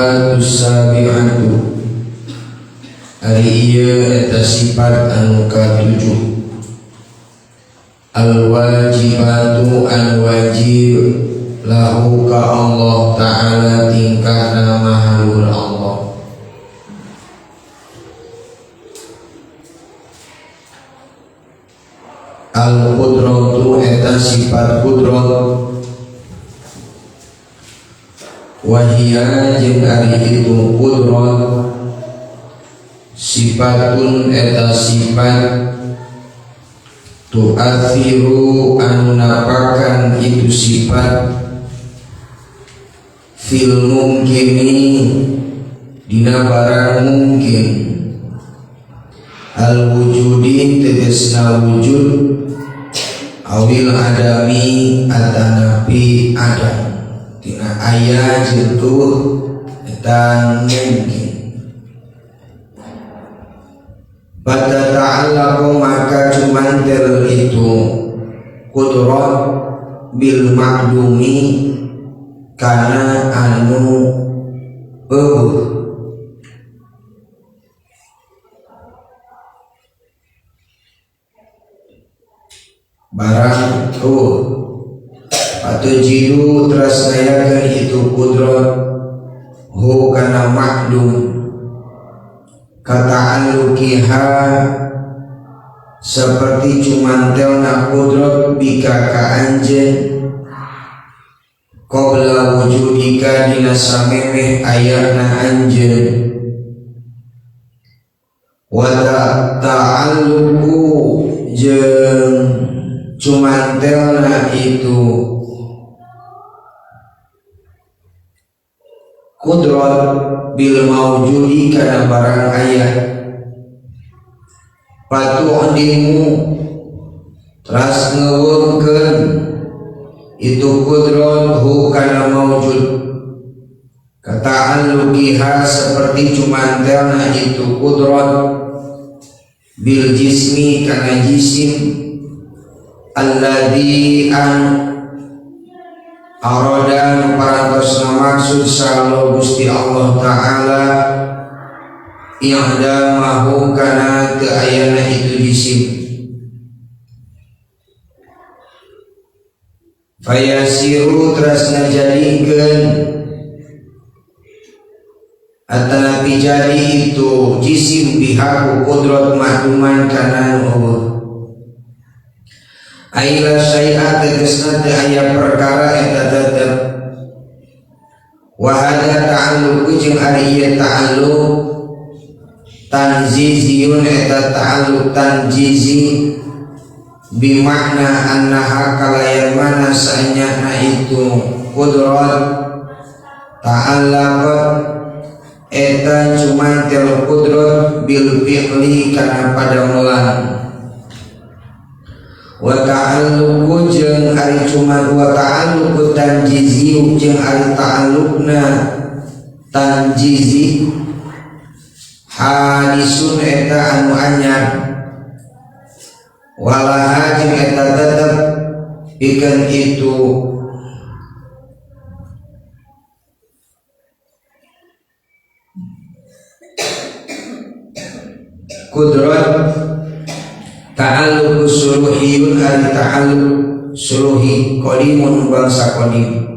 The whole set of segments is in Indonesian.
As-sifatus sabi'atu ari ieu eta sifat anu katujuh. Al-wajibatu al-wajib lahu ka Allah ta'ala tingkahna mahalul Allah. Al-qudratu eta sifat qudrat wahia jeung ari itu qudrat sifatun eta sifat tu'athiru anu napakan itu sifat fil mungkini dina barang mungkin al wujudi tegesna wujud awil adami atanapi adam tina aya jentuh dan mungkin. Pada ta'allaqu maka cumantel itu qudrat bil ma'dumi kana anu barang atau jidu terasnayakan itu qudrat hu kana ma'dum kata alukiha seperti cumantelna qudrat bika ka anjeun qabla wujudika dina samemeh ayana anjeun wa ta'alluqu jeung cumantelna itu qudrat bil maujudi kana barang ayat patu ondimu teras ngeuweungkeun itu qudrat hu kana maujud kata alukiha seperti cumantelna itu qudrat bil jismi kana jisim alladzi an aradan parantos maksud sallo Gusti Allah Ta'ala i'damahu kana teu ayana itu jisim fayasiru terasna jadikeun atanapi jadi itu jisim bihaku qudrat ma'duman kana Allah aila syai'at tegesna teu aya perkara eta tetep wa hada ta'alluq jeung ari ieu ta'alluq tanziziyun eta ta'alluq tanzizi bi makna annaha kalayan mana sanyana itu qudrat ta'allaqat eta cumantel qudrat bil fi'li kana padamelan wa ta'alluqu jeung ari cuman wa ta'alluqu tanjizi jeung ari ta'alluqna tanjizi hadisun eta anu anyar walaha jeung eta tetep pikeun itu qudrat ta'alluq suruhiyun ari ta'alluq suruhi qadimun bangsa qadim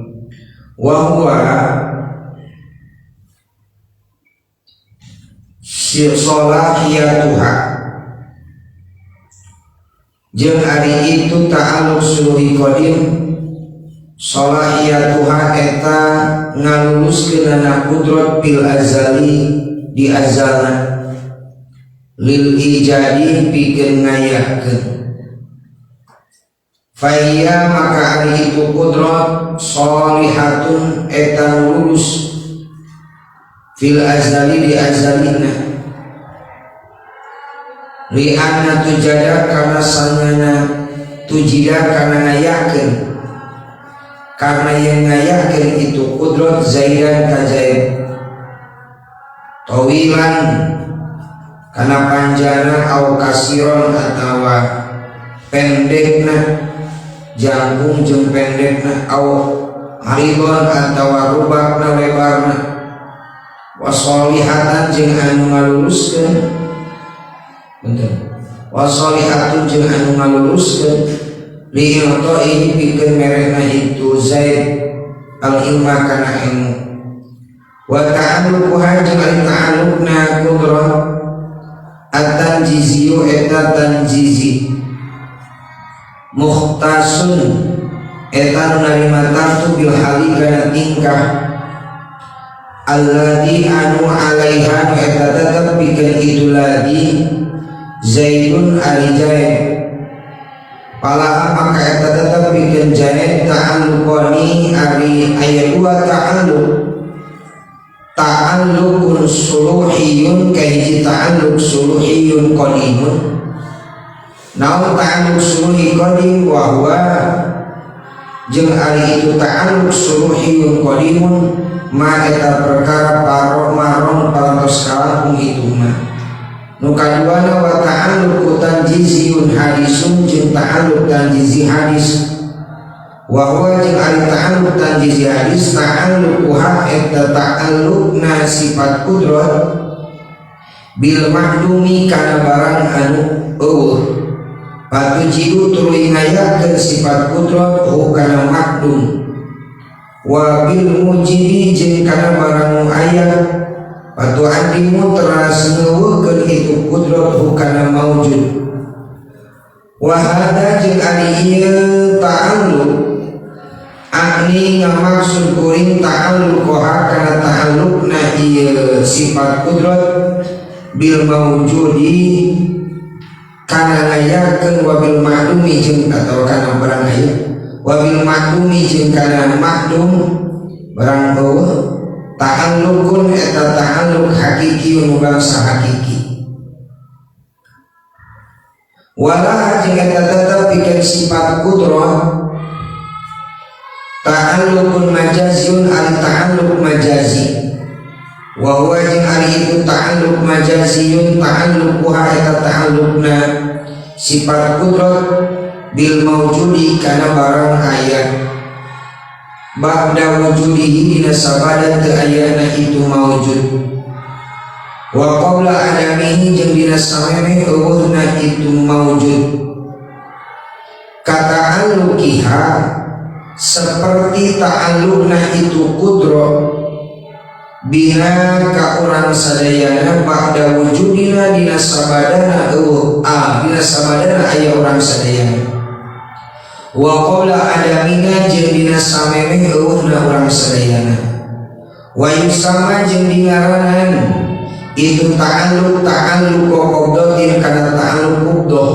wa huwa salahiyatuha jeung ari itu ta'alluq suruhi qadim salahiyatuha eta ngaluluskeunana qudrat bil azali di azalna lil ijadi pikeun ngayahkeun faiya maka ari itu qudrat sholihatun eta lulus fil azali di azalina li anna tujada kana sangana tujida kana ngayahkeun karena yang ngayahkeun itu qudrat zaidan ka zaid tawilan kana panjana au kasiron atawa pendekna jangkung jeung pendekna au haridon atawa rubakna lebarna wasolihatan jeung anu ngaluluskeun wasolihatun jeung anu ngaluluskeun li'ilto ini pikeun merena itu Zaid al-ilma kana ilmu wa ta'alluquha jeung ari ta'alluqna qudrah at-tanjiziyu eta tanjizi mukhtasun eta nu narima tartu bil hali kana tingkah alladzi anu alaiha eta tetep pikeun itu lagi Zaidun ari Zaid pala maka eta tetep pikeun Zaid ta'alluqani ari aya dua ta'alluqun suluhiyun kahiji ta'alluq suluhiyun qadimun naon ta'alluq suluhi qadim wa huwa jeung ari itu ta'alluq suluhiyun qadimun ma eta perkara maron parantos kalangkung itu mah nu kaduana wa ta'alluq tanjiziyun hadisun jeung ta'alluq tanjizi hadis wa huwa jeung ari ta'alluq tanjizi hadis ta'alluquha eta ta'alluqna sifat qudrat bil mahdumi kana barang anu eueuh patujidu tuluy ngayakeun sifat qudrat hu kana mahdum wa bil mujidi jeung kana barang nu aya patu adimu teras ngeueukeun itu qudrat hu kana maujud wa hada jeung ari ieu ta'alluq akni ngamaksud kuring ta'alluqoha kana ta'alluqna ieu sifat qudrat bil maujudi kana ngayakeun wa bil ma'dumi jeung atawa kana barang aya wa bil ma'dumi jeung kana ma'dum barang eueuh ta'alluqun eta ta'alluq hakiki nu bangsa hakiki wala jeung eta tetep pikeun sifat qudrah ta'alluqun majaziyun al ta'alluq majazi wa huwa jeung ari itu ta'alluq majaziyun ta'alluquha eta ta'alluqna sifat qudrat bil maujudi kana barang aya ba'da wujudihi dina sabada teu ayana itu maujud wa qabla adamihi jeung dina samemeh eueuhna itu maujud kata ta'alluqiha seperti ta'alluqna itu qudrat bina ka urang sadayana ba'da wujudina dina sabadana dina sabadana aya urang sadayana wa qabla adamina jeung dina samemeh eueuhna urang sadayana wa yusama jeung dingaranan itu ta'alluq qabdatin kana ta'alluq qabdah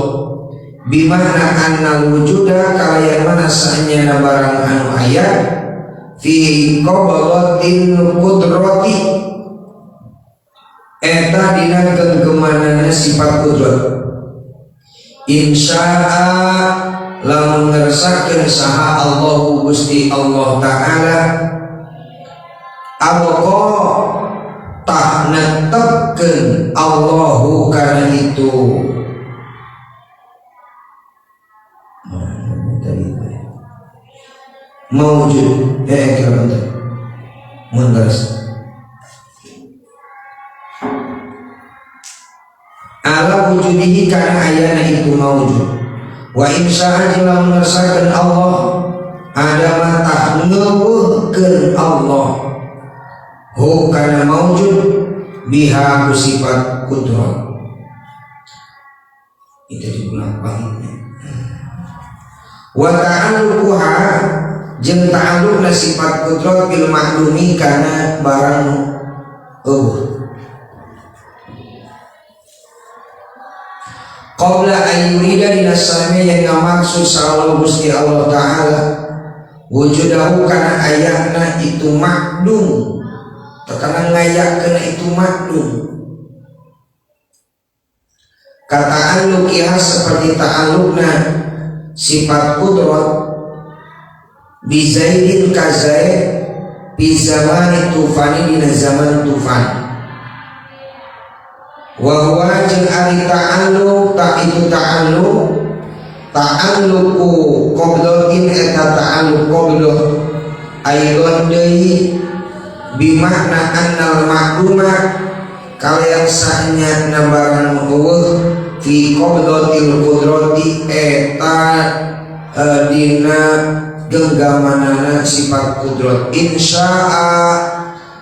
bimana anna wujuda kalayan mana sanyana barang anu aya fi qabdatin qudrati eta dina genggemanana sifat qudrat insya'a lamun ngersakakeun saha Allahu Gusti Allah taala abqa tah netepkeun Allahu kana itu maujud kira bentar mundaras ala wujudihi kana ayana itu maujud wa insya'a jila mengersakan Allah ada matah ngeueuhkeun Allah hu kana maujud biha ku sifat qudrat itu diulang baiknya wa ta'alluquha jeung ta'alluqna sifat qudrat bil mahdumi kana barang qabla ayyurida dina sami yang ngamaksud sallallahu Gusti Allah taala wujudahu kana ayahna itu makdum tekana ngayakeun itu makdum kata ta'alluqiha seperti ta'alluqna sifat qudrat bizaidin kazaid bi zamani tufani dina zaman tufan wa huwa jeung ari ta'alluq ta itu ta'alluqu qabdatin eta ta'alluq qabdah aidon deui bimakna annal ma'luma kalian sahnya nabaran eueuh fi qabdatil qudrati eta dina genggamanana sifat kudrat insya'a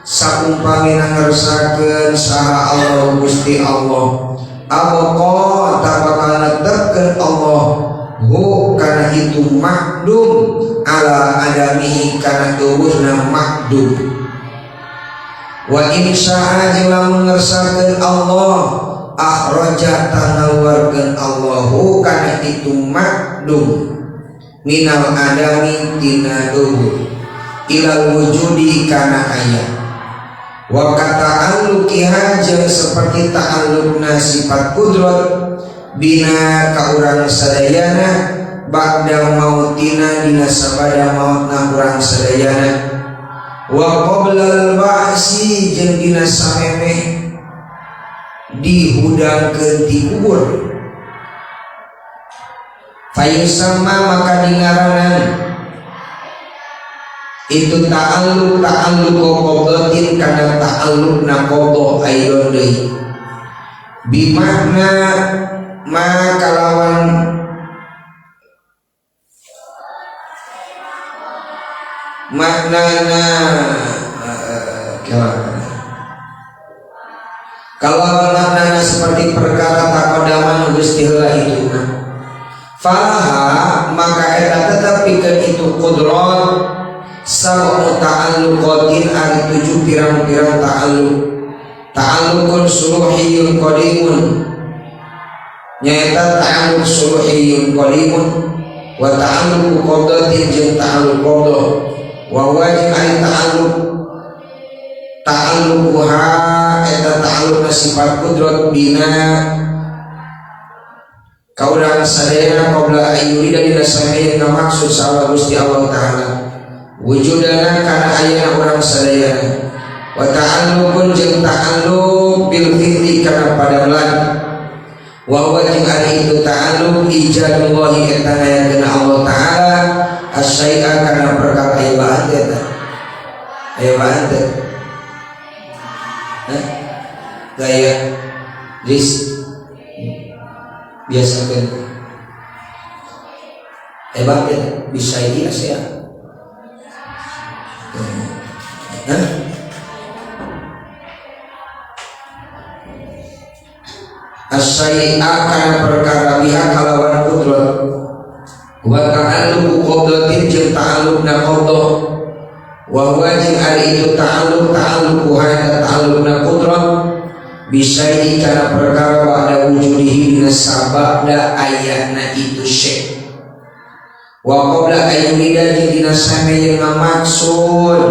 saumpamina ngarsakeun saha Allah Gusti Allah abqa tabakal netepkeun Allah hu kana itu makdum ala adamihi kana eueuhna makdum wa insya'a jeung lamun ngarsakeun Allah akhraja tangaluarkeun Allahu kana itu makdum minal adami tina eueuh ilal wujudi kana aya wa kata'alluqiha jeung seperti ta'alluqna sifat kudrat bina ka urang sadayana ba'da mautina dina sabada mautna urang sadayana wa qoblal ba'si jeung dina samemeh dihudangkeun ti kubur fayusama maka dingaranan itu ta'alluq qablatin kana ta'alluqna qabla ayeuna deui bimakna ma kalawan maknana kalau maknana seperti perkara taqaddama Gusti heula itu falaha maka eta tetep pikeun itu qudrat sab'u ta'alluqatin ari 7 pirang-pirang ta'alluqun suluhiyun qadimun nyaeta ta'alluq suluhiyun qadimun wa ta'alluq qabdatin jeung ta'alluq qabdah wa wajib ari ta'alluquha eta ta'alluqna sifat kudrat bina kaurang sadayana qabla ayyurida dina samaya maksud sawa Gusti Allah taala wujudana kana ayana urang sadayana wa ta'alluqun jeung ta'alluq bil fi'li kana padamelan wa wajib ari itu ta'alluq ijadullahi eta ngayakeun Allah taala asyai'a kana perkara ibadah eta ibadah gaya ris biasa kan ibadah bisa ini asia asyai'a kana perkara biha kalawan kudrat wa ta'alluq qabdatin jeung ta'alluqna qabdah wa wajib ari itu ta'alluquha ta'alluqna qudrat bisyai kana perkara pada wujudihi dina sababda ayana itu syai wa qabla ayyurida jeung dina samaya maksud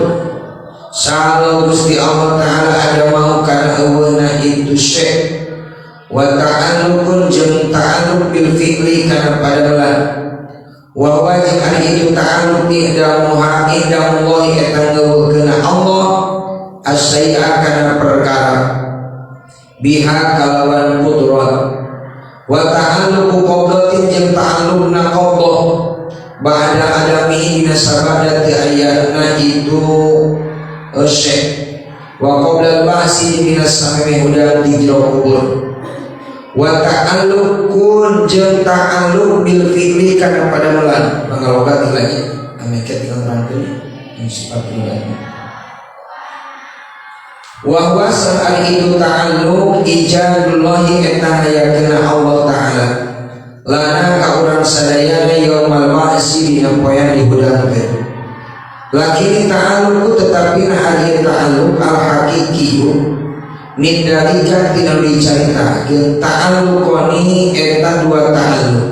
saha Gusti Allah taala ada mau kana eueuna itu syai wa ta'alluqun jeung ta'alluq bil fi'li kana padamelan wa wajib ari itu ta'alluq ihdamullahi eta ngeukeun Allah asyai'a kana perkara biha kalawan qudrat wa ta'alluqu qabdatin jeung ta'alluqna qabdah ba'da adami dina sabada ti ayana itu syai wa qabla al-ba'si dina sameme hudan di jero kubur wa ta'alluqun jeung ta'alluq bil fi'li kana padamelan mangaloga lagi ame ke tinggal rangkeun sifat bulan wa huwa sa'al itu ta'alluq ijadullahi eta hayakeun Allah taala lana ka urang sadayana yaumul ba'si dina poean dihudangkeun lakin ta'alluq tetapi hari ta'alluq al haqiqiyyu min dalika tina dicaritakeun ta'alluqani eta dua ta'alluq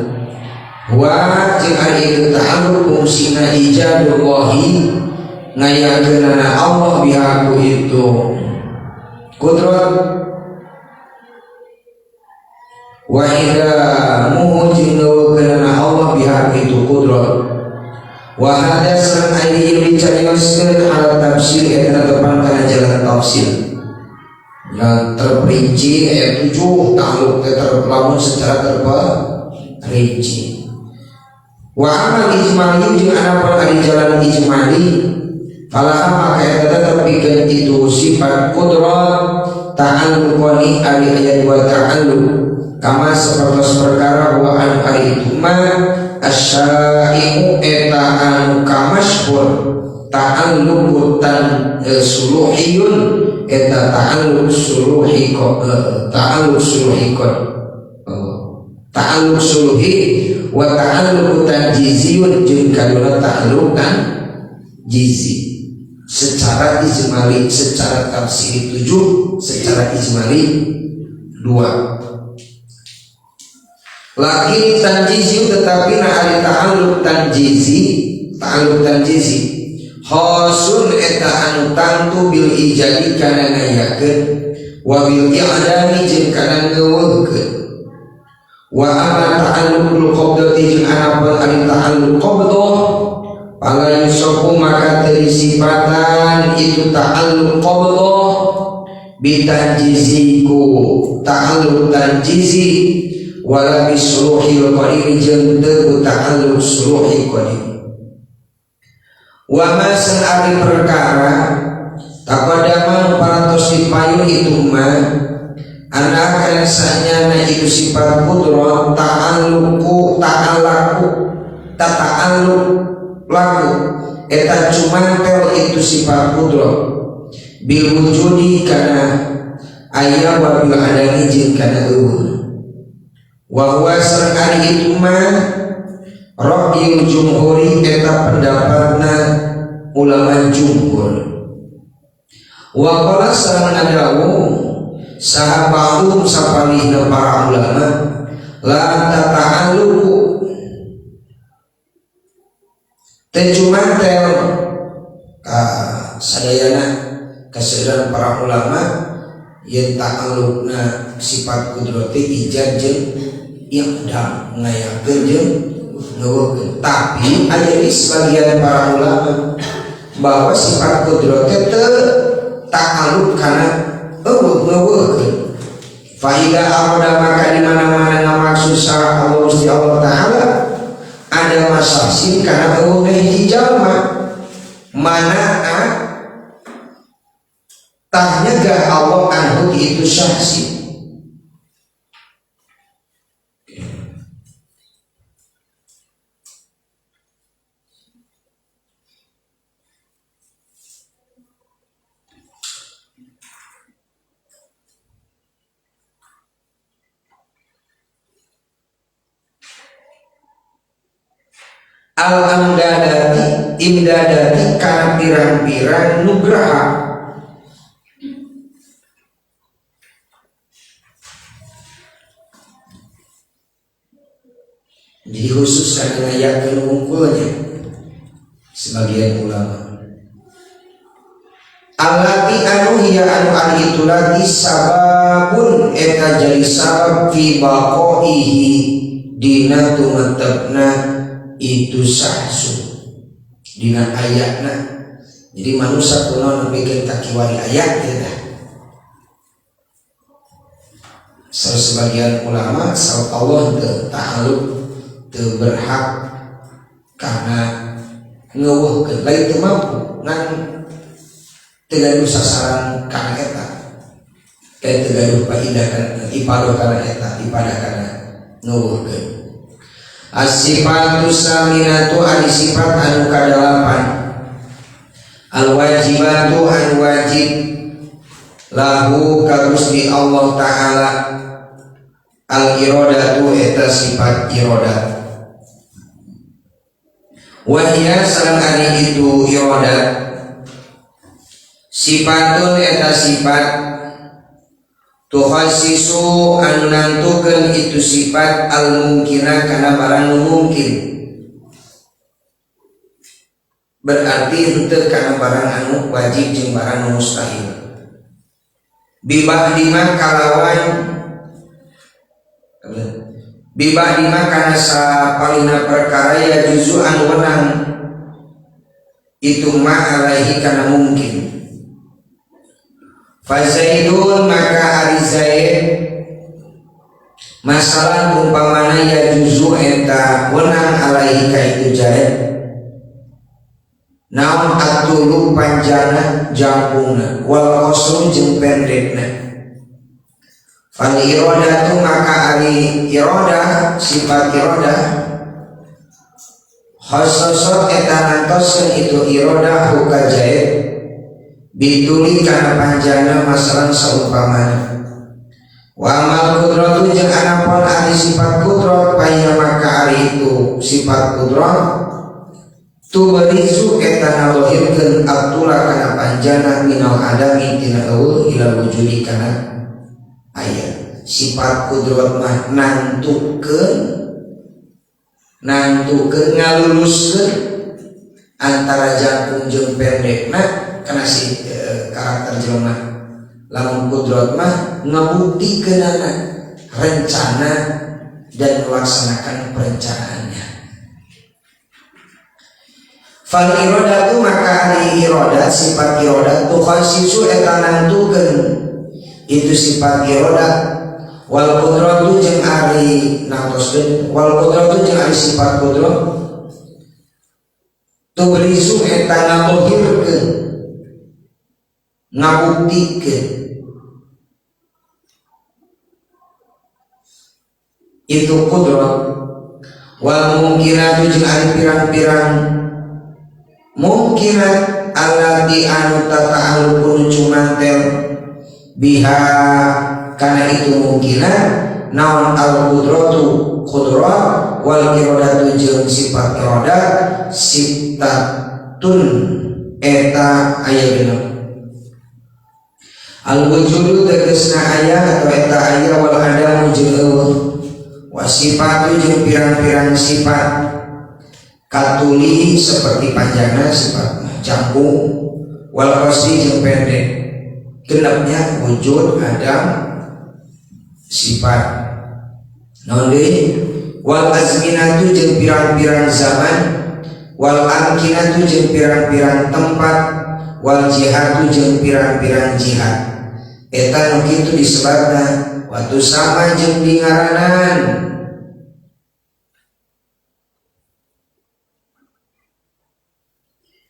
wa jeung ari itu ta'alluq fungsina ijadullahi ngayakeunana Allah biha ku itu kudrat wa idamuhu jeung ngayakeunana Allah biha ku itu kudrat wa hadasan ari dicarioskeun ala tafsir eta tepan kana jalan tafsir yang terperinci ayat 7 ta'alluq terlamun secara terperinci wa amal ijmali jeung ana pun ari jalan ijmali Falaha maka eta terpikeun itu sifat qudrat ta'alluqani ari aya dua ta'alluq kama sapertos perkara wa an ari itu ma asyai'u eta anu kamasyhur ta'alluqan suluhiyun eta ta'alluq suluhi ta'alluq suluhi wa ta'alluq tanjiziyun jeung kadua ta'alluqan jizi secara ijmali, secara tafsir 7, secara ijmali 2. Lagi tanjizi tetapi ari ta'alluq tanjizi khasun eta anu tantu bil ijadi kana ngayakeun wa bil i'dami jeung kana ngeuweugkeun wa amma ta'alluqul qabdati jeung anapun ari ta'alluq qabdah pala yusofu maka dari sifatan itu ta'alluq qabdah bitanjiziku ta'alluq tanjizi wala bisuluhil qadim jeung teu ta'alluq suluhil qadim wa ma sanari perkara taqaddama parantos dipayun itu mah anak kansanya itu sifat qudrat ta'alluqu laku eta cumantel itu sifat qudrat bil wujudi kana aya wa bil adami jeung kana eueuh wa huwa sareng itu mah ra'yul jumhuri eta pendapatna ulama jumhur wa qala sareng adawu sahabatum sapalihna para ulama la tata'alluqu tejumantel sadayana kesadaran para ulama yang ta'alluqna sifat qudrati ijad jeung iqdam ngayakeun jeung ngeuweugkeun tapi aya di sebagian para ulama bahwa sifat qudrati teu ta'alluq kana ngeuweugkeun fa ida arada maka di mana-mana ngamaksud sara Allah Gusti Allah taala ada masasin karena eueuh hiji jalma mana tah nyegah Allah anhu itu syahsi al-amdadati imdadati kana pirang-pirang nugraha jadi khusus karena yakin unggulnya sebagian ulama alati anu hiya anu ari itu lagi sababun eta jadi sabab fi baqaihi dina tumatabna itu sahsu dina ayatna jadi manusia kuno bikin takiwari ayat ya sebagian ulama sahabat Allah ta'alluq teu berhak karena ngeuweuhkeun lain teu mampu ngan teu gaduh sasaran kana eta kayak teu gaduh faidah kana ibadah kana eta ibadah kana ngeuweuhkeun. As-sifatu saminatu ari sifat anu kadalapan al-wajibatu an wajib lahu ka Gusti Allah taala al-iradatu eta sifat iradat wa hiya sareng ari itu iradat sifatun eta sifat tukhasisu anu nantukeun itu sifat al-mungkina kana barang mungkin berarti henteu kana barang anu wajib jeung barang anu mustahil bibadima kalawan bibadima kana sapalina perkara ya juzu anu wenang itu ma alaihi kana mungkin Fazaidun maka ari Zaid masalah umpamana ya juzu eta wenang alaihi ka itu Zaid naon atulu panjana jangkungna wal qasru jeung pendekna. Fal iradatu maka ari iradah sifat iradah khasasat eta nantoskeun itu iradah hukajaid bituli kana panjana masalan saumpamana. Wa amal kudratu jeung anapun ari sifat kudrat paya maka ari itu sifat kudrat tu berisu eta nalohirkeun abdullah kana panjana minal adami tina eueuh ila wujudi kana aya. Sifat kudrat mah nantukeun ngaluluskeun antara jangkung jeung pendekna kana si karakter jelema. Lamun kudrat mah ngabuktikeunana rencana dan melaksanakan perencanaannya. Fal iradatu maka ari iradat sifat iradat tu khasisu eta nantukeun itu sifat iradat wal qudratu jeung ari nantoskeun wal qudratu jeung ari sifat qudrat tu berisu eta nalohirkeun ngabuktikeun itu qudrat wal mungkinatu jeung ari pirang-pirang mungkinat allati anu tata'alluqun cumantel biha kana itu mungkinat naon al qudratu qudrat wal iradatu jeung sifat iradat sifatun eta aya genep. Al wujudu tegasna aya atau eta aya wal adamu jeung eueuh wa sifatu jeung pirang-pirang sifat katuli seperti panjangna sifat jangkung wal qasdi jeung pendek genepnya wujud adam sifat naon deui wal azminatu jeung pirang-pirang zaman wal amkinatu jeung pirang-pirang tempat wal jihadu jeung pirang-pirang jihad eta nu kitu disebutna waktu sama jeung dingaranan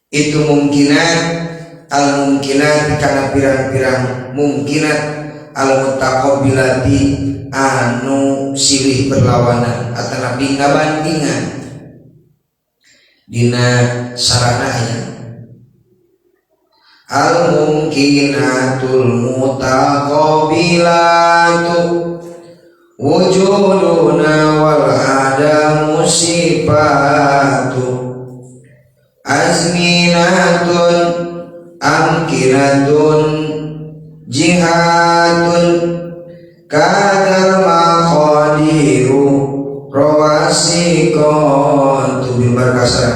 itu mungkinat al mungkinat kana pirang-pirang mungkinat al mutaqabbilati anu silih berlawanan atau nabi ngabandingan dina sarana aya al mungkinatul mutaqabbilatu wujuduna wal adamu sifatu azminatun amkinatun jihadun kadal maqadiru rawasiqatu bimbar kasar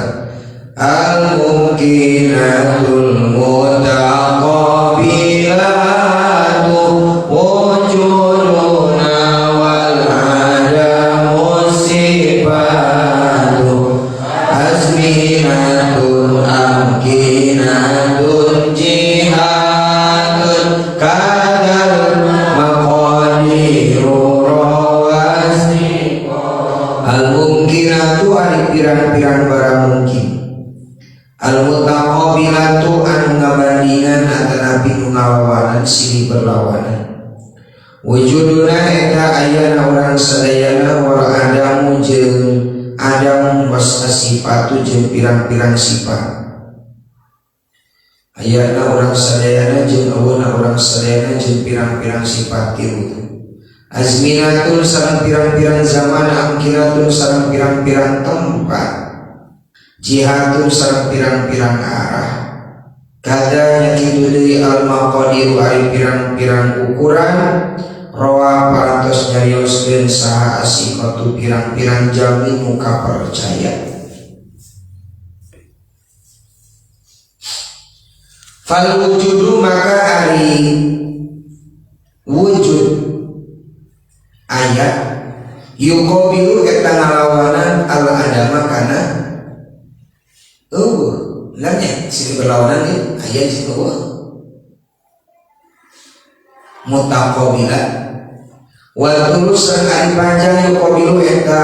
al mungkinatul mutaqabbilatu wujuduna wal adamu sifatu azminatun amkinatun jihadun kadal maqadiru rawasiqatu al mungkinatu ari pirang-pirang barang mungkin al mutaqabbilatu anu ngabandingan antara nu ngalawanan silih berlawanan wujuduna eta ayana urang sadayana wal adamu jeung adam wasna sifatu jeung pirang-pirang sifat ayana urang sadayana jeung aweuna urang sadayana jeung pirang-pirang sifat tilu azminatul sareng pirang-pirang zaman amkinatun sareng pirang-pirang tempat jihadun sareng pirang-pirang arah kada nyakitu deui al maqadiru ari pirang-pirang ukuran rawa parantos nyarioskeun saha asikatu pirang-pirang jami muka percaya fal wujudu maka ari wujud ayat yuqabilu eta ngalawanan al adama kana lanya silih berlawanan ni ayat di bawah mutaqabila wa tulus ari panjang yuqabilu eta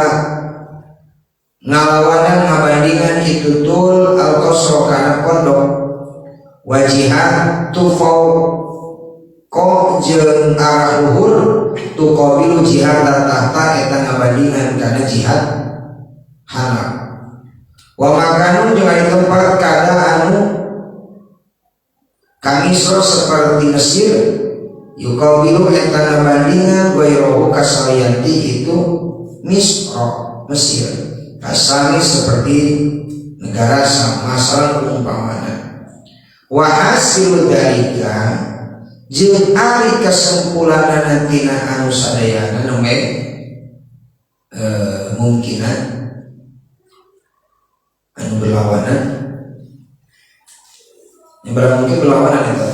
ngalawanan ngabandingan itu tul al-qasra kana pondok wajihat tufau ko jeung arah luhur tu qabilu jihad tahta eta ngabandingan kana jihad halal wa makanun jeung aya tempat kada anu kamisro seperti Mesir yuqabilu eta ngabandingan wairohu kasalianti itu Misro Mesir kasali seperti negara masalah umpamana wa hasil dalika jeung ari kesimpulanna tina anu sadayana nu mungkinan anu berlawanan yang mungkin berlawanan itu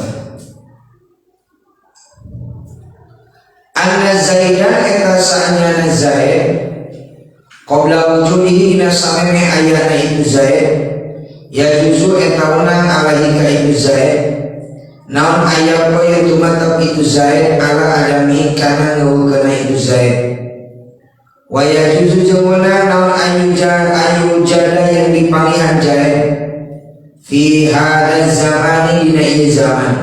anna Zaidan eta sa'anyana Zaid qabla wujudihi dina sameme ayana itu Zaid ya juzu eta wenang alaihi ka itu Zaid naon aya poe tumatep itu Zaid ala adami kana ngeukeuna itu Zaid wa ya juzu jeung wenang naon ayu jada yang dipanggihan Zaid fi hadza zamani dina ieu zaman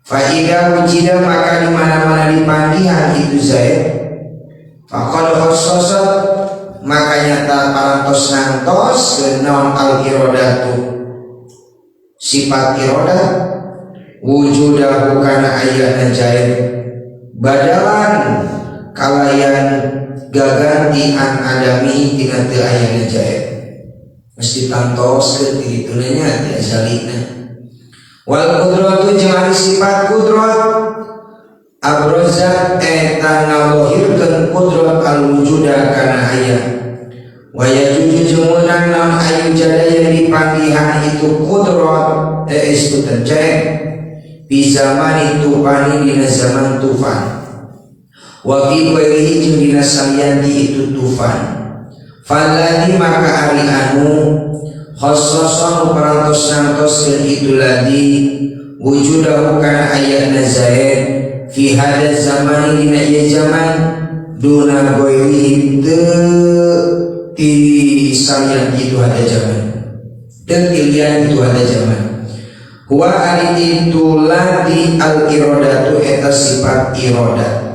fa idza wujida maka di mana-mana dipanggihan itu Zaid faqad khassasa maka nyata parantos nantos kenaon al-iradatu sifat iradah wujudahu kana ayana Zaid badalan kalayan gaganti an adami tina teu ayana Zaid mesti tantos ke dituna nya ti azalina wal qudratu jeung ari sifat qudrat abroza eta ngalohirkeun qudrat al wujuda kana aya wa yajuju jeung meunang naon ayu jada yang dipanggihan itu qudrat istu terjadi di zaman tufan dina zaman tufan wa fi ghairihi jeung dina salianti itu tufan falladhi maka ari anu khassasan parantos nantoskeun itu ladi wujudahu kana ayatna Zaid fi hadza zaman dina ieu zaman duna ghairihi ti salianti itu ada zaman dan pilihan itu ada zaman huwa ari itu ladi al-iradatu eta sifat iradah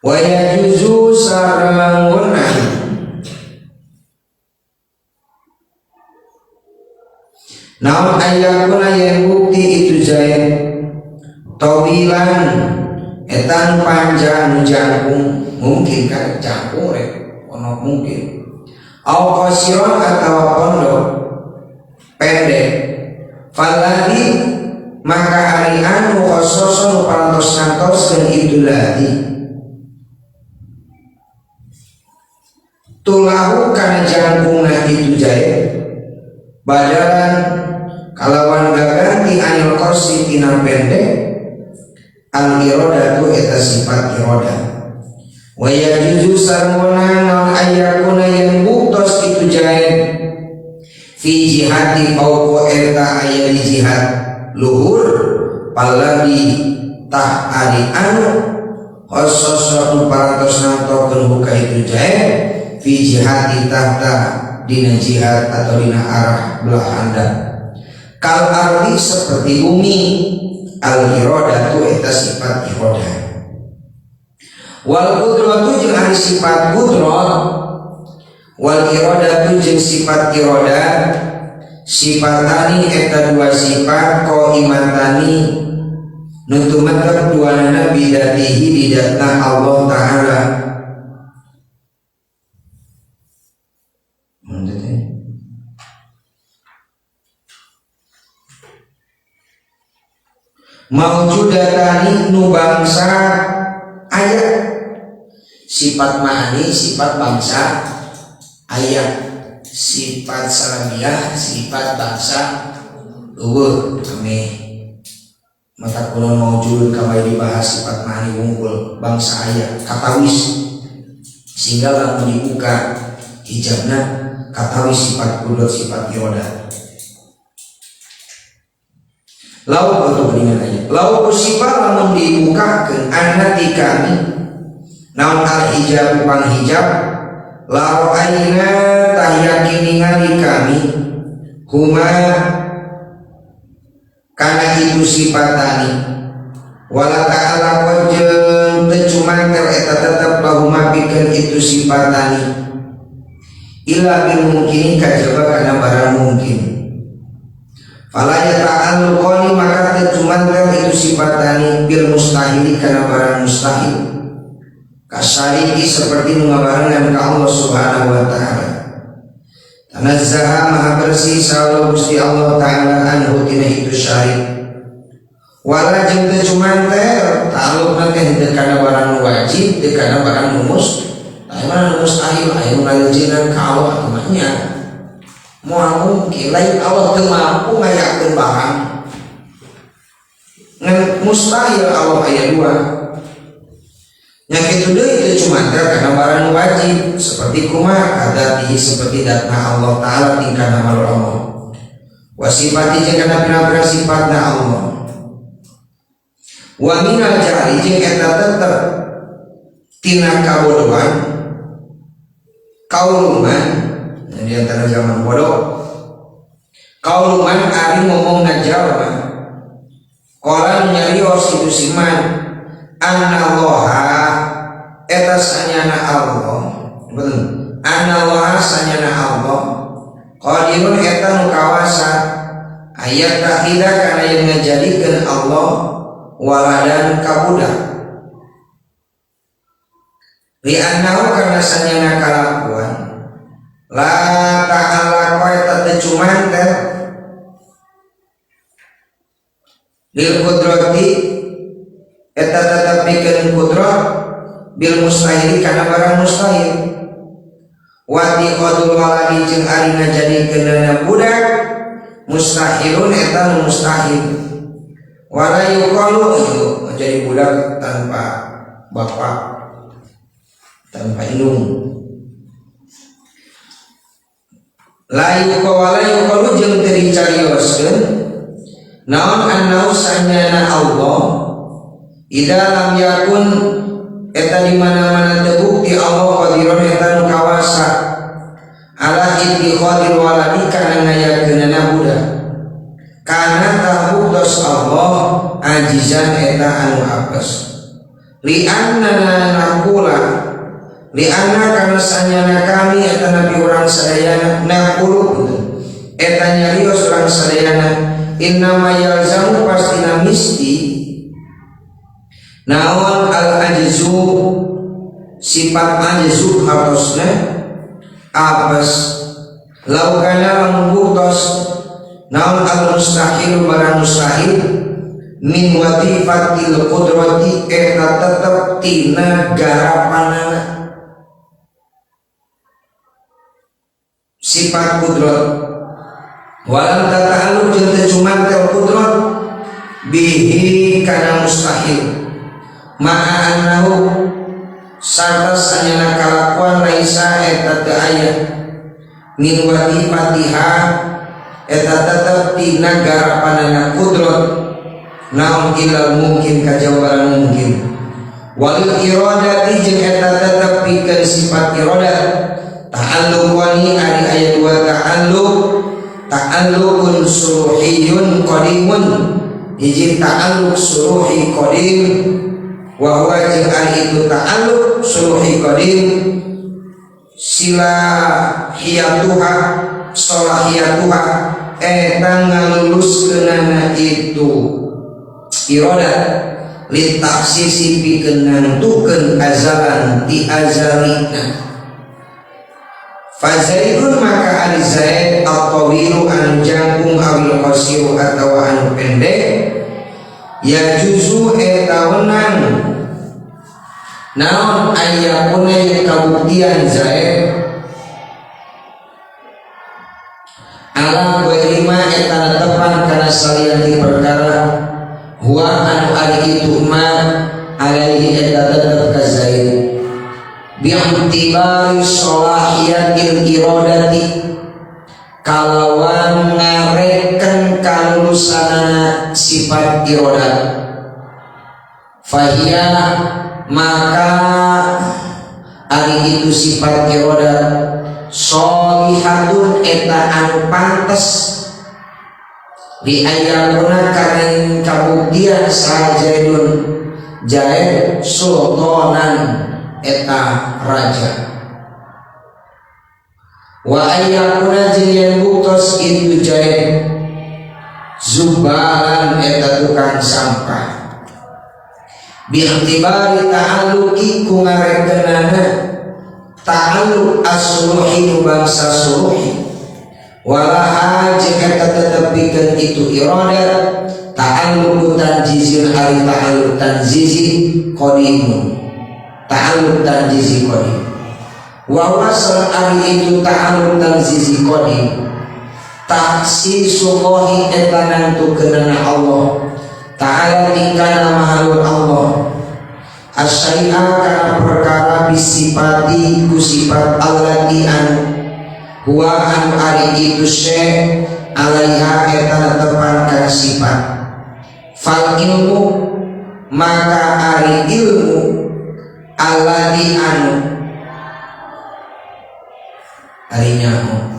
wa yajuzu sarang wenang naon ayakuna yang bukti itu Zaid tawilan etan panjang jangkung mungkin kan jangkung rek ono mungkin au qasiron atawa pondok pendek faladi maka ari anu khassasun parantos nantoskeun itu ladi tulahu kana jangkungna itu Zaid badalan kalawan gaganti anil qasi tina pendek al iradatu eta sifat iradah wa yajuzu sarmuna naon ayakuna yang buktos itu Zaid fi jihati fauqa eta aya di jihad luhur paladi tah ari anu khassasatu parantos nantokeun buka itu Zaid fi jihati tahta dina jihad atau dina arah belah handap kal ardi seperti bumi al iradatu eta sifat iradah wal qudratu jeung ari sifat qudrat wal iradatu jeung sifat iradah sifatani eta dua sifat qaimatani nutumatep duanana bidatihi didatna Allah Ta'ala maujudatani nu bangsa ayat sifat ma'ani sifat bangsa ayat sifat salamiah sifat bangsa eueuh kami mata kulon maujud kamari dibahas sifat ma'ani wungkul bangsa ayat katawis sehingga lamun dibuka hijabna katawis sifat kudrat sifat iradah lau betul dengan ayat lau bersifat lamun dibukakeun anati kami naon al-hijab panghijab la ra'ayna tahyakin ningali kami huma kana itu sifatani wala ta'ala wajeng tecuman eta tetep lahuma pikeun itu sifatani illa bil mungkin kajaba kana barang mungkin fala yata'alluqani maka tecuman itu sifatani bil mustahil kana barang mustahil kasyariki seperti mengabarangan ke Allah subhanahu wa ta'ala tanazzaha maha bersih sa'ala Gusti Allah ta'ala anhu tina itu syarik wala jeung teu cuman teh ta'alluqna teh teu kana barang wajib teu kana barang mus aya barang mustahil aya ngalijinan ka Allah atunya moal mungkin lain Allah teu mampu ngayakeun barang ngan mustahil Allah aya dua nya kitu deui teu cuman teh kana barang wajib seperti kumaha kadati seperti datna Allah taala tingkahna malur Allah wa sifati jeung kana pira-pira sifatna Allah wa minal jahri jeung eta tetep tina kabodohan kauluman di antara zaman bodoh kauluman ari ngomongna jalma qala nyarios itu siman anallaha eta sanyana Allah betul anallaha sanyana Allah qadirun eta nu kawasa ayat tahida kana yang ngajadikeun Allah waladan kabudak li annahu karena sanyana kalakuan la ta'ala ko eta teh cuman teh lil qudrati eta tetep pikeun qudrat bil mustahil kana barang mustahil wa tiqadul waladi jeung ari ngajadikeunna budak mustahilun eta nu mustahil wala yuqalu jadi budak tanpa bapak tanpa indung la yuqalu jeung teu dicarioskeun naon annahu sanyana Allah ida lam yakun eta di mana-mana terbukti Allah qadiron eta nu kawasa ala ittikhadil waladi kana ngayakeunna budak kana tahuddos Allah ajizan eta anu apes li annana naqula li anna kana sanyana kami eta nabi urang sadayana naqulu eta nyarios urang sadayana innama yalzamu pastina misti naon al ajzu sifat ajzu harusna apes laukana mengbutos naon al mustahil barang mustahil min wadifatil qudrati eta tetep tina garapanana sifat qudrat walam tata'alluq jeung teu cuman teu qudrat bihi kana mustahil ma'a annahu sarta sanyana kalakuan laisa eta teu aya min wadifatiha eta tetep tina garapanana qudrat naon ilal mungkin kajawaran mungkin walil iradati jeung eta tetep pikeun sifat iradat ta'alluq wani ari aya dua ta'alluqun suruhiyun qadimun hiji ta'alluq suruhi qadim wa huwa jeung ari itu ta'alluq suruhi qadim silahiyatuha salahiyatuha eta ngaluluskeunana itu iradat litaksisi pikeun nantukeun azalan ti azalina fazaidun maka ari zaid at-tawilu anu jangkung awil qasiru atawa anu pendek ya juzu eta wenang naon ayyakuna kabuktian zaid ala lima eta netepan kana salianti perkara huwa anu ari itu ma alaihi eta tetep ka zaid bi'tibari sholahiyatil iradati kalawan ngareken kalulusanana sifat iradat fahiyah maka ari itu sifat iradat sholihatun eta anu pantes di ayatuna karena kabuktian sajaidun jaid sultanan eta raja wa ayatuna jeung buktos itu jaid zubalan eta tukang sampah bi'tibari ta'alluqi ku ngarekenana ta'alluq as-suluhi nu bangsa suluhi walaha jika tetepikeun itu iradat ta'alluq tanjizil ari ta'alluq tanjizi qadimun ta'alluq tanjizi qadim wa wasal ari itu ta'alluq tanjizi qadim taksisullahi eta nantukeunana Allah ta'ala tingkana mahalul Allah asyai'a kana perkara bisifati ku sifat allati anu huwa anu ari itu syai' alaiha eta netepan kana sifat fal ilmu maka ari ilmu allati anu ari nyaho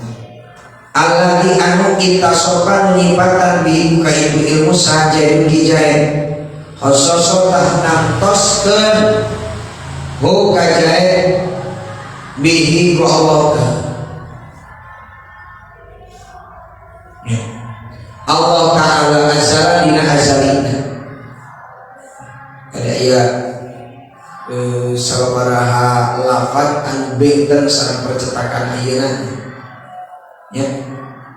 alladzi anu intasopan nyipatan bi ka itu ilmu saja dijahit khososotah nahtoskeun hu kajahit bihi ku Allah Allah ta'ala azala dina azalina ada iya sabaraha lafaz anu benten sareng percetakan ayeuna ya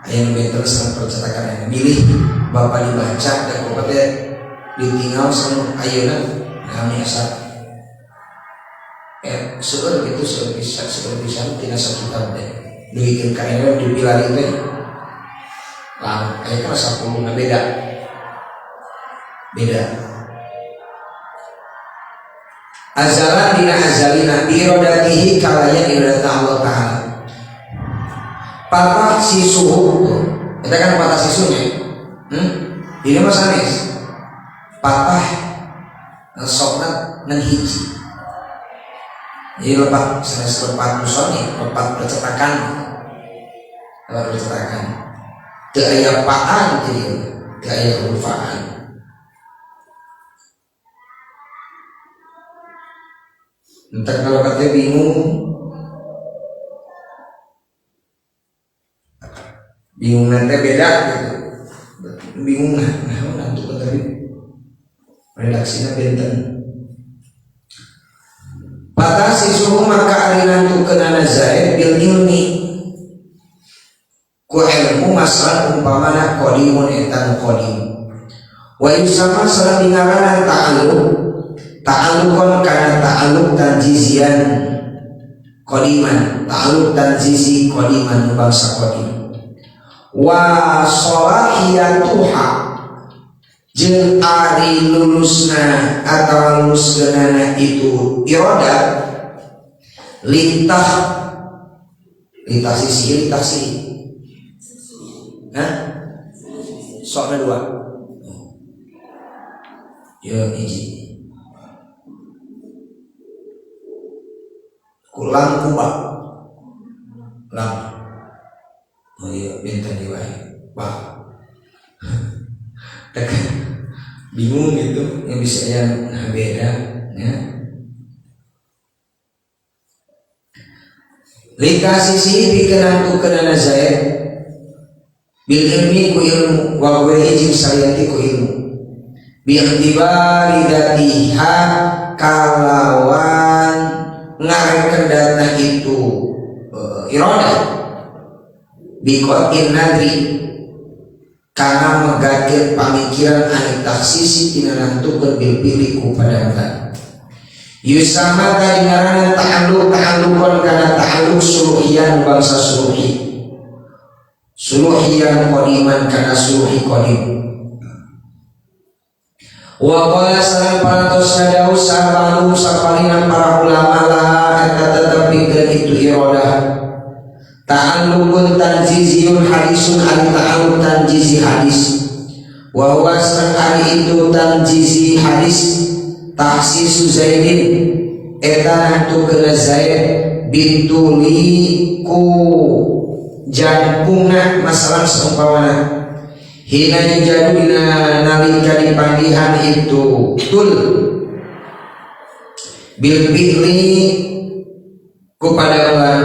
ayat benten sareng percetakan anu milih Bapak dibaca dan Bapak ditinggal sareng ayeuna nami asal seueur gitu seueur bisa tina sakitab teh duikeun ka ene dipilari teh lah aya kan 10 na beda azalan dina azalina iradatihi kalaya iradat Allah Ta'ala patah si suhu kita kan patah sisunya ini mas Anis patah soknat nang hiji jadi lepat sanes lepat musoni lepat percetakan teu aya paan jadi teu aya hurufaan entar kalau katanya bingung nanti beda gitu bingung nanti tadi redaksinya benten patah sisuhu maka ari nantukeunana zaid bil ilmi ku ilmu masalah umpamana qadimun etan qadim wa yusama sareng dingaranan ta'alluqan kana ta'alluq tanjizian qadiman ta'alluq tanjizi qadiman bangsa qadim wa salahiyatuha jeung ari lulusna atau luluskeunana itu iradat lintah sisi sokna dua ya hiji kulang kubak lang oh iya bintang diwai wah bingung gitu yang bisa yang beda ya lika sisi dikenantu kenana zaid bil ilmi ku ilmu wa wajib sayati ku ilmu bi i'tibari datiha kalawan ngarekeun dana itu iradat bi qatin nadri kana megakeun pamikiran anu taksisi tina nantukeun bil pilih ku padangan yusama ka dingarana ta'alluqan kana ta'alluq suluhiyan bangsa suluhiyan qadiman kana suluhi qadim wa qala salam parantos nadahu sahabalu sapalina para ulama lah eta tetepikeun itu iradah ta'alluqun tanjiziyun hadisun ari ta'alluq tanjizi hadis wa huwa ari itu tanjizi hadis taksisu Zaidin eta nantukeun Zaid bintuli ku jangkungna masalah seumpamana hina jadu dina nalika dipanggihan itu tul bil fi'li kepada Allah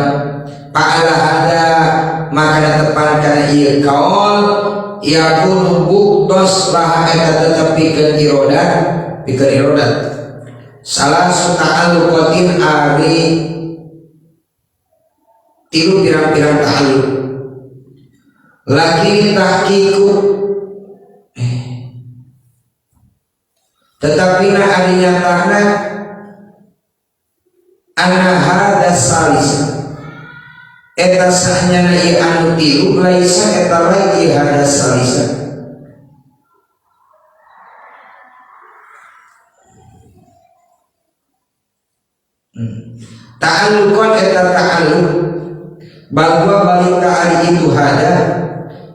pa'ala ada maka tepan kana ieu kaul yakun buktos laha eta tetep pikeun irodat salah ta'alluqatin ari tilu pirang-pirang ta'alluq lagi tahqiqu tetapi na ari nyatana anna hada salisa eta sahnyana ieu anu tilu laisa eta lagi hada salisa ta'alluqan eta ta'alluq bahwa balik ka ari itu hada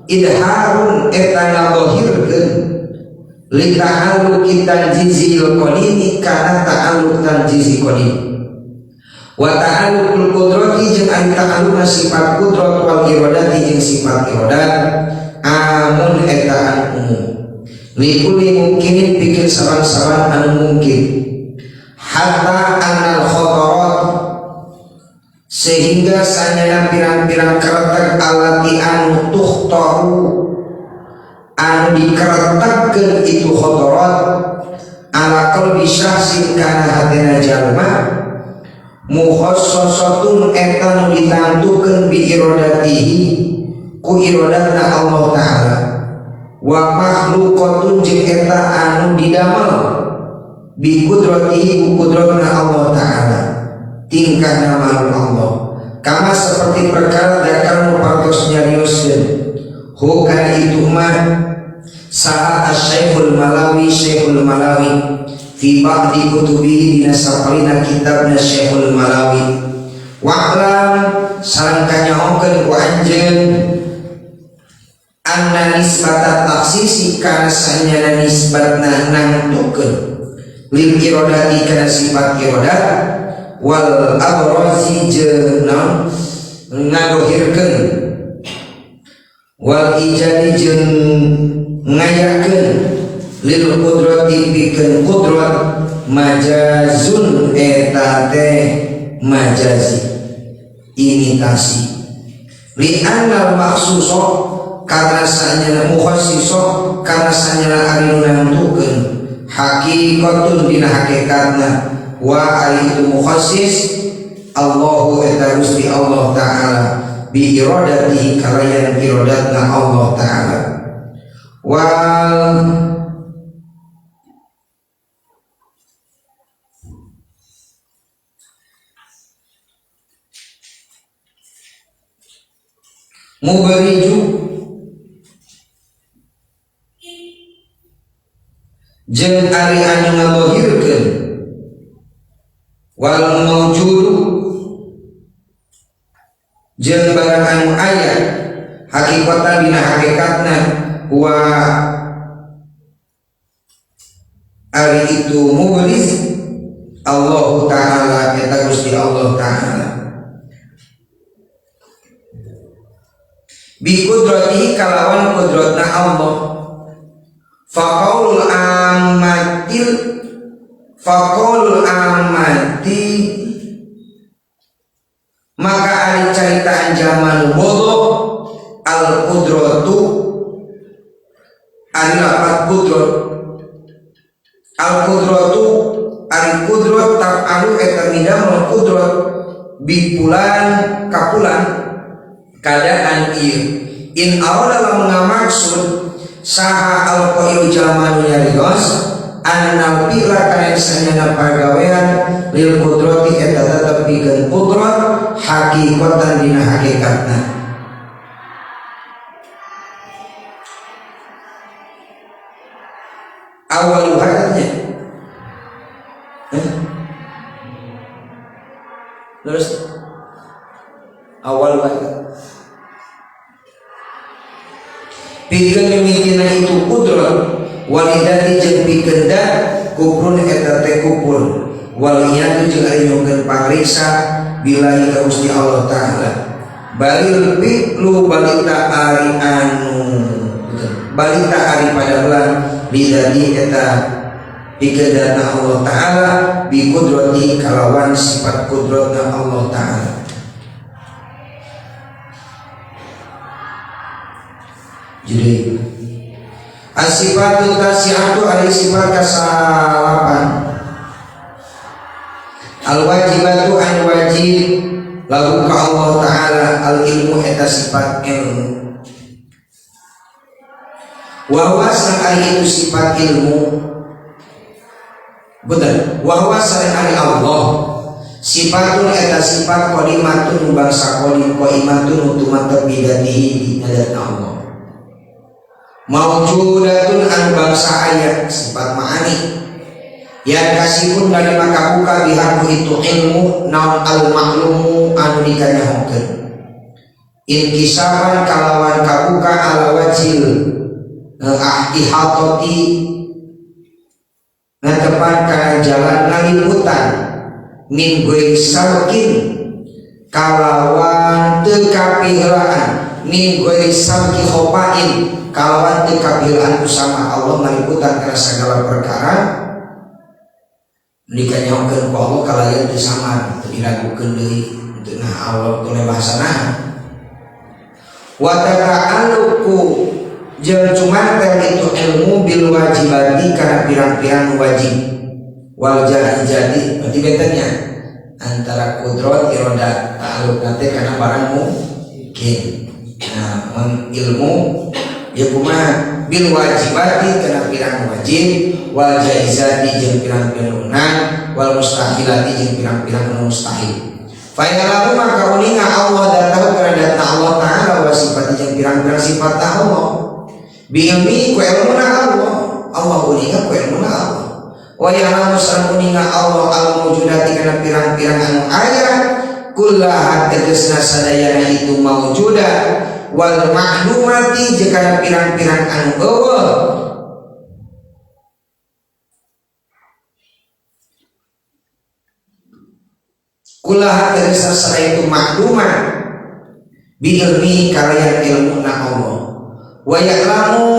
idharun eta ngadohirkeun li ta'alluq tanjizil qadimi kana ta'alluq tanjizi qadim wa ta'alluqul qudrati jeung ari ta'alluq sifat qudrat wal iradati jeung sifat iradat amun eta anu umum li kulli mungkinin pikir saban-saban anu mungkin hatta annal khatarat sehingga sanyana pirang-pirang karetek alati anu tuhtaru anu dikaretekkeun itu khatarat ala qalbi syahsin kana hatena jalma mukhassasatun eta nu ditantukeun bi iradatihi ku iradatna Allah taala wa makhluqatun jeung eta anu didamel bi qudratihi ku qudratna Allah taala tingkah nama Allah kama seperti perkara dakar mupartos nyarioskeun hukana itu mah saha Syekhul Malawi fi ba'di kutubihi dina saparina kitabna Syekhul Malawi wa'lam sareng kanyahokeun ku anjeun anna nisbata taksisi kana sanyana nisbatna nangtukeun lil iradati kana sifat iradat wal abrazi jeung ngadohirkeun wal ijadi jeung ngayakeun lil qudrati pikeun qudrat majazun eta teh majazi imitasi li annal maksuso karena sanyana mukhassiso karena sanyana ari nantukeun haqiqatun dina hakikatna wa ari itu mukhassis Allahu eta Gusti Allah taala bi iradatihi kalayan iradatna Allah taala wal mubariju jeung ari anu ngadohirkeun wal mawjudu jeung barang anu aya hakikatan dina hakikatna wa ari itu mubriz Allah taala eta Gusti Allah taala bi qudratihi kalawan qudratna Allah faqaulul amati maka ari caritaan zaman bodoh al qudratu ari lapat qudrat al qudratu ari qudrat ta'alu eta midamul qudrat bipulan kapulan keadaan ieu in awala lamun ngamaksud saha alqail jamanu nyarios anna bila kana sanyana pagawean lil qudrati eta tetep pikeun qudrat hakikatan dina hakikatna awal hayatnya terus awal hayat pikeun mimitinan itu qudrat walidati jeung pikeun kuprun eta teh kufur wal iyadu jeung ari nyongkeun pangriksa billahi ka Gusti Allah taala balil fi'lu balita ari padahlan lidadi eta bikedana Allah taala bi qudrati kalawan sifat qudratna Allah taala. Jadi as-sifatu tasi'atu ari sifat kasalapan al-wajibatu an wajib lahu ka Allah taala al-ilmu eta sifat ilmu wa huwa ari itu sifat ilmu betul wa huwa ari Allah sifatun eta sifat qadimatun bangsa qadim qaimatun utumat bidatihi di Allah mawjudatun an bangsa ayat sifat ma'ani yang kasihun dari maka buka bihaku itu ilmu naun al-maklumu anu dikanyahokeun inkisaban kalawan kabuka ala wajil ihadati ngadepan kana jalan ngaliputan min gue sarkin kalawan teu kapiheulaan min gue sarki khopain kalawan teu kapiheulaan sama Allah ngaliputan kana sagala perkara dikanyahokeun ku Allah kalayan teu samar teu diragukeun deui teu nah Allah teu bahasana wa tata'alluqu jeung cuman itu ilmu bil wajibati kana pirang-pirang wajib wal jadi berarti betanya antara kudrat iroda ta'alluq nate kana barang mungkin nah ilmu ya kumaha bil wajibati kana pirang wajib wal jaizati jeung pirang-pirang unang wal mustahilati jeung pirang-pirang mustahil fa ya'lamu maka uninga Allah datang kana Allah taala wa sifat jeung pirang-pirang sifat Allah bi ilmi ku ilmuna Allah uninga ku ilmuna Allah wa ya'lamu sareng uninga Allah al mawjudati kana pirang-pirang anu aya kullaha tegasna sadayana itu mawjuda wal ma'lumati jeung pirang-pirang anu eueuh kullaha tegasna sadaya itu ma'lumah bi ilmi kalayan ilmuna Allah wa ya'lamu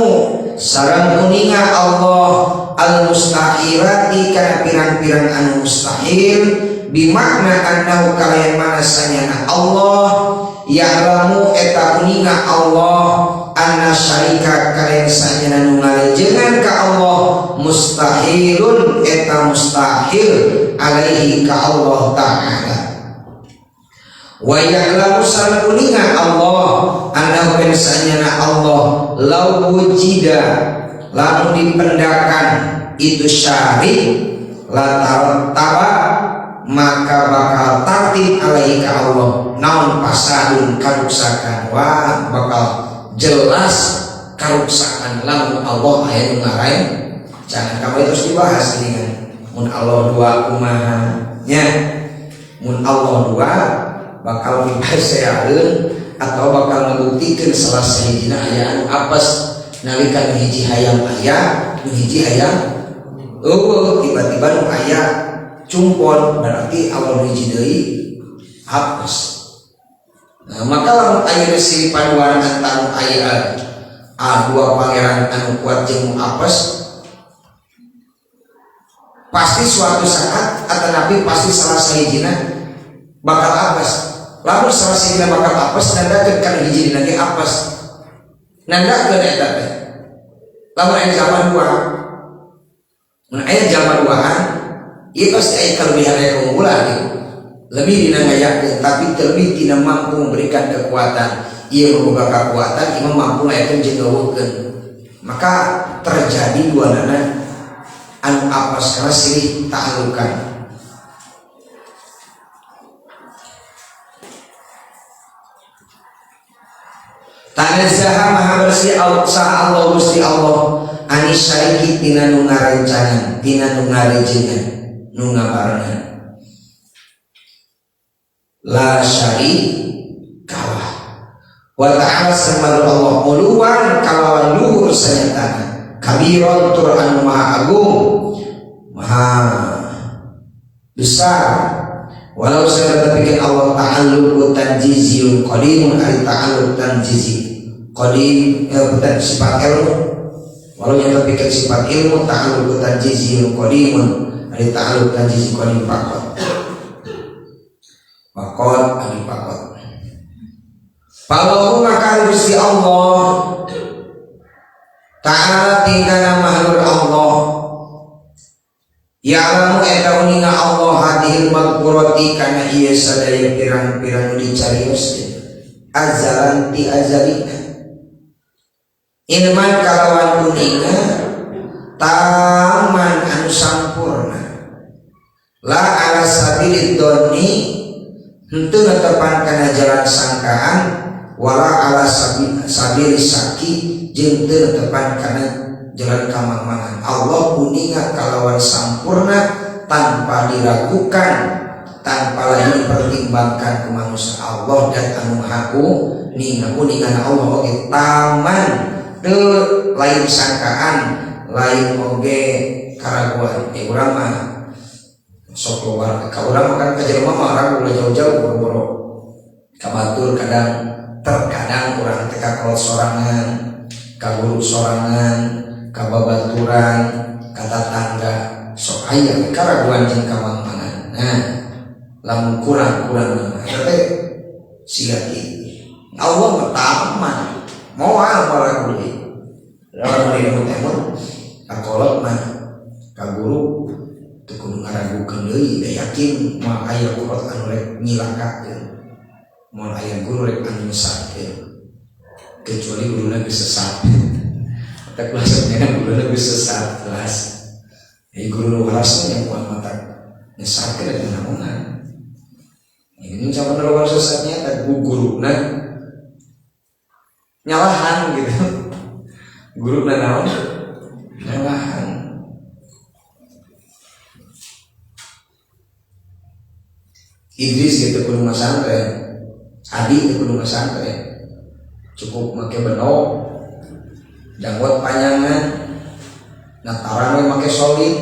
sareng uninga Allah al mustahilati kana pirang-pirang anu mustahil bimakna annahu kalayan manasanya Allah ya'lamu eta uninga Allah anna syarika kalayan sanyana nu ngalejengan ka Allah mustahilun eta mustahil alaihi ka Allah taala wa ya'lamu sareng uninga Allah annahu sanyana Allah law wujida lamun dipendakan itu syari la taba maka bakal tatib alaihi ka Allah naon pasadun karuksakan wah bakal jelas karuksakan lamun Allah aya nu ngarain jangan kamu itu terus dibahas dengan mun Allah dua kumaha nya mun Allah dua bakal dibaseaeun atau bakal ngebuktikan salah sahijina aya anu apes nalika hiji hayam aya nu hiji aya eueuh tiba-tiba nu aya cumpon berarti awal hiji deui hapus. Nah, maka lamun aya siri paduan antara aya dua pangeran anu kuat jeung apes pasti suatu saat atau nabi pasti salah sahijina bakal apes. Lamun salah sahijina bakal apes nandakeun kana hiji dina ge apes. Nandakeun eta teh. Lamun aya zaman dua. Mun aya zaman duaan ieu pasti aya kelebihan aya keunggulan gitu. Lebih dina ngayakeun tapi terlebih tina mampu memberikan kekuatan. Ieu boga kekuatan ieu mampu ngayakeun jeung ngeuweukeun. Maka terjadi duanana anu apes karena silih ta'allukan. Tanazzaha maha bersih Allah Gusti Allah anis syariki tina nu ngarencangan tina nu ngarejengan nu ngabarengan la syarikalah wa ta'ala samadu Allah uluwan kalawan luhur sanyatana kabiron tur anu maha agung maha besar. Walau saya pikir Allah ta'alluq tanjiziyun qadimun ari ta'alluq tanjizi qadim bukan sifat ilmu. Walau yang terpikir sifat ilmu ta'alluq tanjiziyun qadimun ari ta'alluq tanjizi qadim pakot ari pakot. Palau maka Gusti Allah ta'ala tingkana makhluk Allah ya'lamu eta uninga Allah hadhil magfurati kana ieu sadaya pirang-pirang dicarios azalan ti azalina ilman kalawan uninga taman anu sampurna la ala sabilid doni henteu netepan kana jalan sangkaan wala ala sabil saki jeung teu netepan kana jalan kamangmangan. Allah kuninga kalawan sampurna tanpa diragukan, tanpa lagi dipertimbangkan ke manusia. Allah dan anu haku kuningan Allah oge taman teu lain sangkaan, lain oge karaguan. Urang mah sok keluar ka urang kan ka jelema mah ragu jauh-jauh boro-boro ka batur terkadang urang teh ka kolot sorangan, ka guru sorangan, kababaturan kata tangga sok aya karaguan jeung kamangmangan. Nah lamun kurang teh siati Allah taman moal baragu deui lamun ilmu teh kakolot mah ka guru teu kudu ngaragukeun deui da yakin moal aya guru anu rek nyilakakeun moal aya guru rek anu nyesatkeun kecuali guruna geus sesat. Tak kelasnya guru lebih sesat kelas. Guru walasnya yang buat mata nyesat ke dengan namungan. Ini sama terlalu sesatnya tak guru nyalahan gitu. Guru naon nyalahan. Idris gitu kudu masantren, Adi kudu masantren. Cukup make benok. Janggot panjangan, nataran we make solid,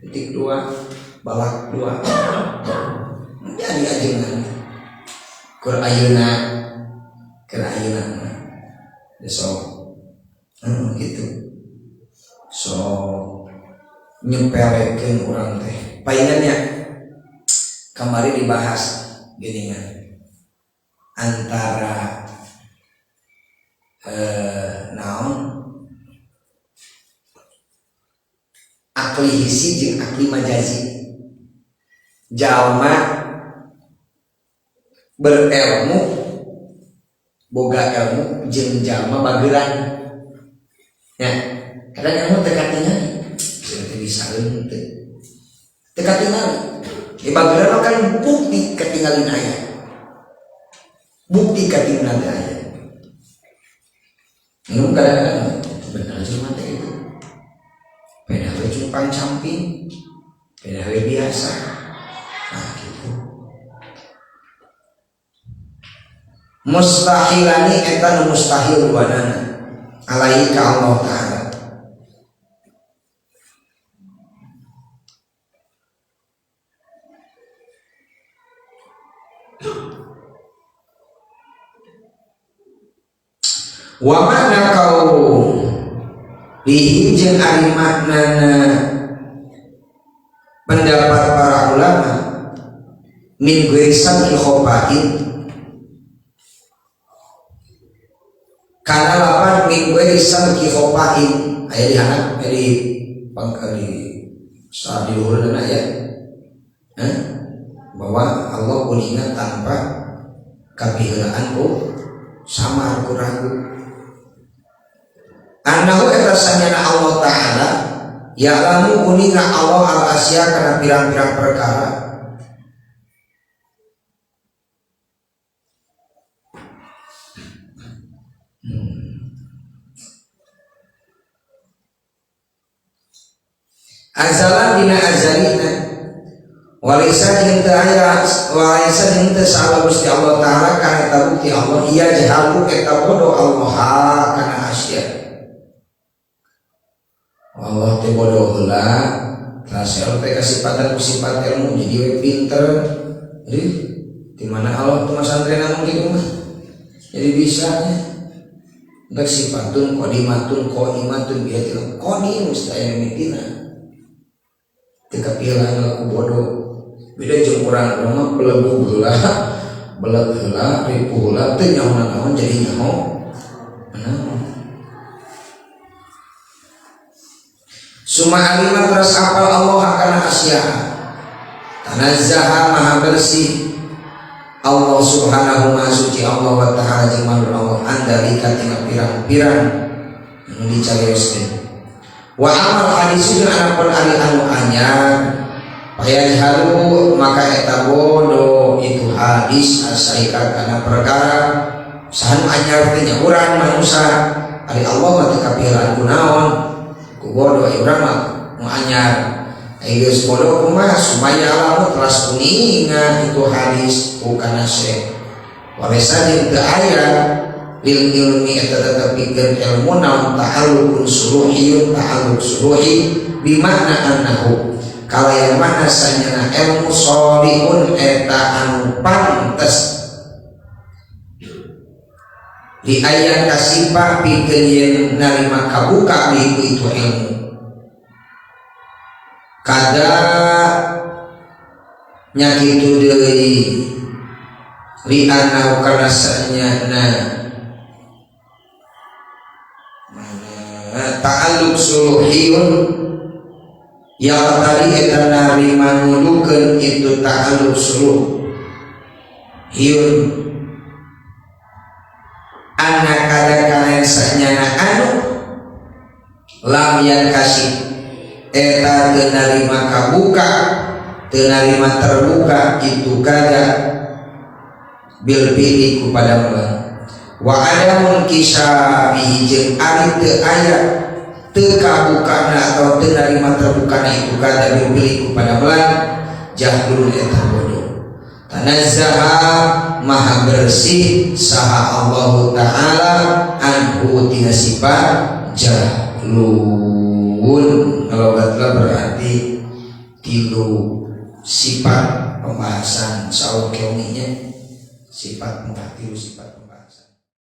titik 2, balak 2, jadi ajengan, kur ayeuna, so, gitu, so nyepelekeun urang teh, paingannya kemarin dibahas geuningan antara naon akli hisi jeung akli majazi. Jalma berilmu boga ilmu jeung jalma bageran ya kadang ilmu teu katingali teu disaeun teu katingali bageran kan bukti katingalin aya bukti katingalin aya. Ini kadang-kadang benar cuma itu PDW cupang camping PDW biasa nah gitu mustahilani eta mustahil duanana alaihi ka Allah ta'ala. Wa makna kau lihim jeung ari maknana pendapat para ulama min ghairisan ikhobain kana lapan min ghairisan ikhobain aya di handap di pangkali saat di luhur aya bahwa Allah kuningan tanpa kapihelaan sama ragu-ragu. Anahu eta sanyana Allah Ta'ala ya'lamu kuninga Allah al-asya kana pirang-pirang perkara azalan dina azalina walisa jeung teu aya walisa jeung teu salah Gusti Allah Ta'ala kana eta bukti Allah iya jahalu eta bodoh Allah kana asya Allah teh bodoh heula tasel teh kasifatan ku sifat ilmu jadi we pinter jadi di mana Allah teh masantreuna kitu mah jadi bisa nya dak sifatun qadimatun qaimatun bihatil qadim mustaya mitina teu kapieulan laku bodoh beda jeung urang mah belegu heula beleg heula ripuh heula teu nyaho-naon jadi nyaho Suma alima terus apal Allah akan asya tanazzaha maha bersih Allah subhanahu wa suci Allah wa ta'ala jimalul Allah andari katina pirang-pirang yang dicarioskeun wa amal hadis jeung anapun ari anu anyar paya dihalu maka eta bodoh itu hadis asaikat kana perkara sahan anyar teh nya urang manusia ari Allah mah teu kapieuran kunaon bodoh urang mah nu anyar geus bodoh kumaha supaya alamu teras kuninga itu hadis bukan syekh waresa jeung teu aya lil ilmi eta tetepikeun ilmu naon ta'alluqun suruhiyun ta'alluq suruhi bi makna annahu kalaya makna sanyana ilmu sholihun eta anu pantes di ayat kasifah pikeun yen narima kabuka itu ilmu kada nyakitu deui li anau kana sanyana ta'alluq suluhiyun ya tadi eta narima nulukeun itu ta'alluq suluh hiun anak kada kalian sanyana anu lam yang kasih eta teu narima kabuka teu narima terbuka itu kada bil pilih kepada Allah wa adamun kisah jeung ari teu aya teu kabukana atau teu narima terbukana itu kada bil pilih kepada Allah jahlun eta bodoh tanazzaha maha bersih saha Allah ta'ala anhu tina sifat jahlun logatlah berarti tilu sifat pembahasan saur keuninya sifat tilu sifat